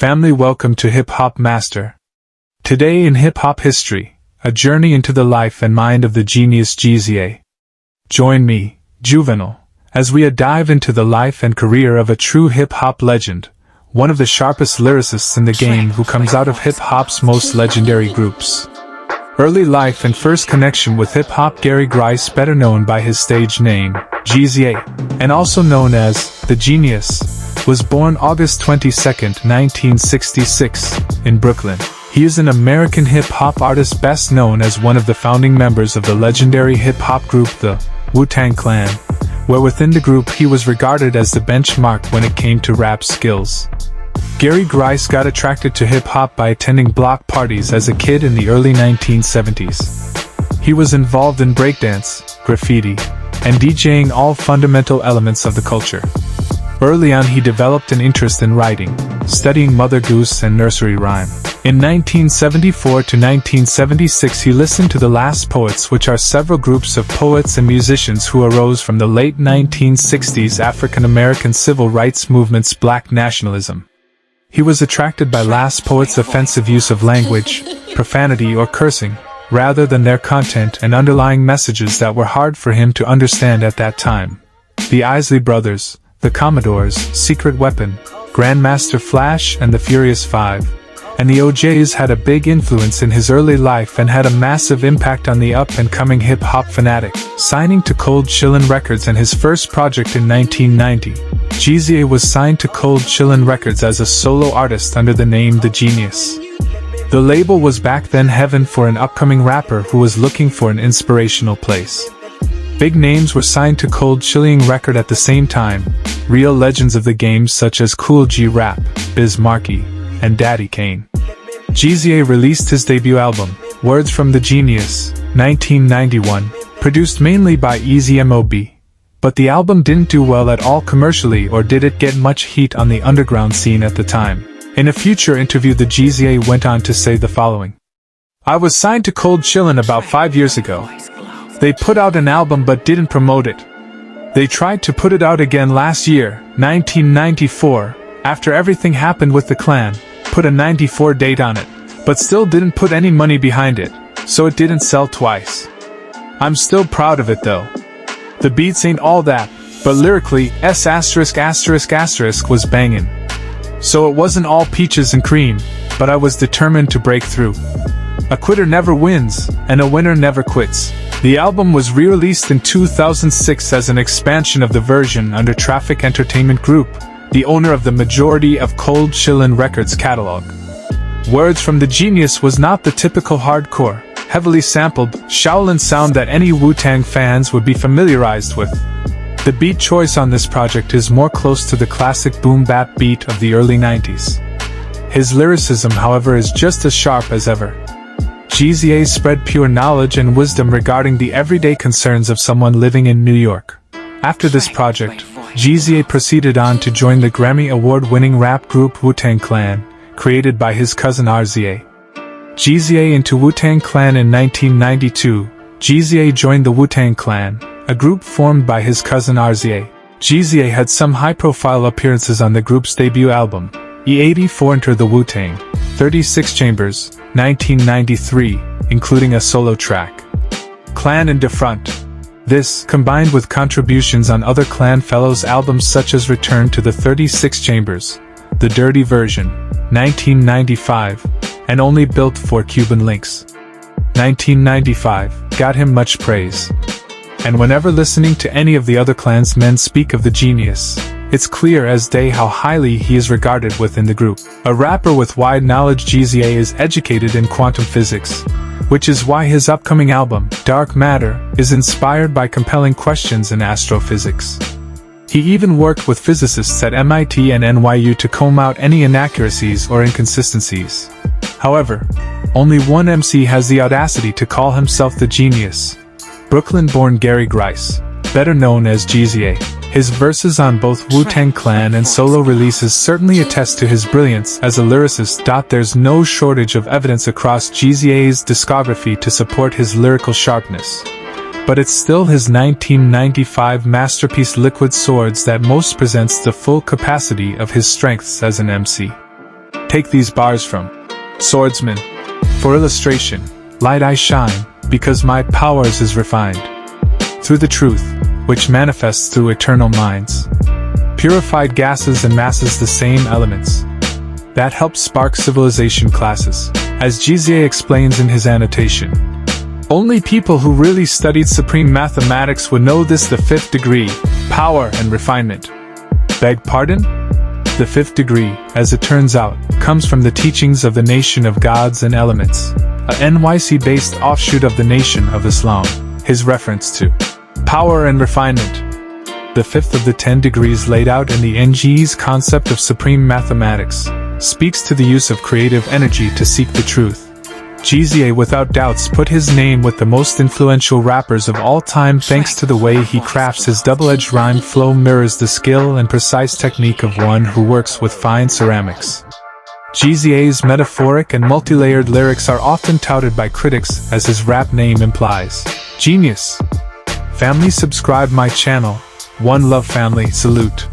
Family, welcome to Hip Hop Master. Today in Hip Hop History, a journey into the life and mind of the genius GZA. Join me, Juvenile, as we dive into the life and career of a true hip hop legend, one of the sharpest lyricists in the game who comes out of hip hop's most legendary groups. Early life and first connection with hip hop. Gary Grice, better known by his stage name, GZA, and also known as The Genius, was born August 22, 1966, in Brooklyn. He is an American hip-hop artist best known as one of the founding members of the legendary hip-hop group the Wu-Tang Clan, where within the group he was regarded as the benchmark when it came to rap skills. Gary Grice got attracted to hip-hop by attending block parties as a kid in the early 1970s. He was involved in breakdance, graffiti, and DJing, all fundamental elements of the culture. Early on he developed an interest in writing, studying Mother Goose and nursery rhyme. In 1974 to 1976 he listened to The Last Poets, which are several groups of poets and musicians who arose from the late 1960s African American civil rights movement's black nationalism. He was attracted by Last Poets' offensive use of language, profanity or cursing, rather than their content and underlying messages that were hard for him to understand at that time. The Isley Brothers, the Commodores, Secret Weapon, Grandmaster Flash and the Furious Five, and the OJs had a big influence in his early life and had a massive impact on the up-and-coming hip-hop fanatic. Signing to Cold Chillin' Records and his first project in 1990, GZA was signed to Cold Chillin' Records as a solo artist under the name The Genius. The label was back then heaven for an upcoming rapper who was looking for an inspirational place. Big names were signed to Cold Chillin' Record at the same time, real legends of the game such as Kool G Rap, Biz Markie, and Daddy Kane. GZA released his debut album, Words from the Genius, 1991, produced mainly by Easy M.O.B. But the album didn't do well at all commercially, or did it get much heat on the underground scene at the time. In a future interview the GZA went on to say the following: "I was signed to Cold Chillin' about 5 years ago. They put out an album but didn't promote it. They tried to put it out again last year, 1994, after everything happened with the Clan, put a 94 date on it, but still didn't put any money behind it, so it didn't sell twice. I'm still proud of it though. The beats ain't all that, but lyrically, S*** was banging. So it wasn't all peaches and cream, but I was determined to break through. A quitter never wins, and a winner never quits." The album was re-released in 2006 as an expansion of the version under Traffic Entertainment Group, the owner of the majority of Cold Chillin' Records catalog. Words from the Genius was not the typical hardcore, heavily sampled, Shaolin sound that any Wu-Tang fans would be familiarized with. The beat choice on this project is more close to the classic boom-bap beat of the early 90s. His lyricism, however, is just as sharp as ever. GZA spread pure knowledge and wisdom regarding the everyday concerns of someone living in New York. After this project, GZA proceeded on to join the Grammy Award-winning rap group Wu-Tang Clan, created by his cousin RZA. GZA into Wu-Tang Clan in 1992. GZA joined the Wu-Tang Clan, a group formed by his cousin RZA. GZA had some high-profile appearances on the group's debut album, E84 Enter the Wu-Tang, 36 Chambers, 1993, including a solo track, Clan in the Front. This, combined with contributions on other Clan fellows' albums such as Return to the 36 Chambers, The Dirty Version, 1995, and Only Built for Cuban Links, 1995, got him much praise. And whenever listening to any of the other Clan's men speak of the Genius, it's clear as day how highly he is regarded within the group. A rapper with wide knowledge, GZA is educated in quantum physics, which is why his upcoming album, Dark Matter, is inspired by compelling questions in astrophysics. He even worked with physicists at MIT and NYU to comb out any inaccuracies or inconsistencies. However, only one MC has the audacity to call himself the Genius: Brooklyn-born Gary Grice, better known as GZA. His verses on both Wu-Tang Clan and solo releases certainly attest to his brilliance as a lyricist. There's no shortage of evidence across GZA's discography to support his lyrical sharpness. But it's still his 1995 masterpiece Liquid Swords that most presents the full capacity of his strengths as an MC. Take these bars from Swordsman. For illustration, light I shine, because my powers is refined through the truth, which manifests through eternal minds. Purified gases and masses the same elements that help spark civilization classes, as GZA explains in his annotation. Only people who really studied supreme mathematics would know this. The fifth degree, power and refinement. Beg pardon? The fifth degree, as it turns out, comes from the teachings of the Nation of Gods and Elements, a NYC-based offshoot of the Nation of Islam. His reference to power and refinement. The fifth of the 10 degrees laid out in the NGE's concept of supreme mathematics speaks to the use of creative energy to seek the truth. GZA without doubts put his name with the most influential rappers of all time thanks to the way he crafts his double-edged rhyme flow mirrors the skill and precise technique of one who works with fine ceramics. GZA's metaphoric and multi-layered lyrics are often touted by critics as his rap name implies. Genius. Family, subscribe my channel. One love family, salute.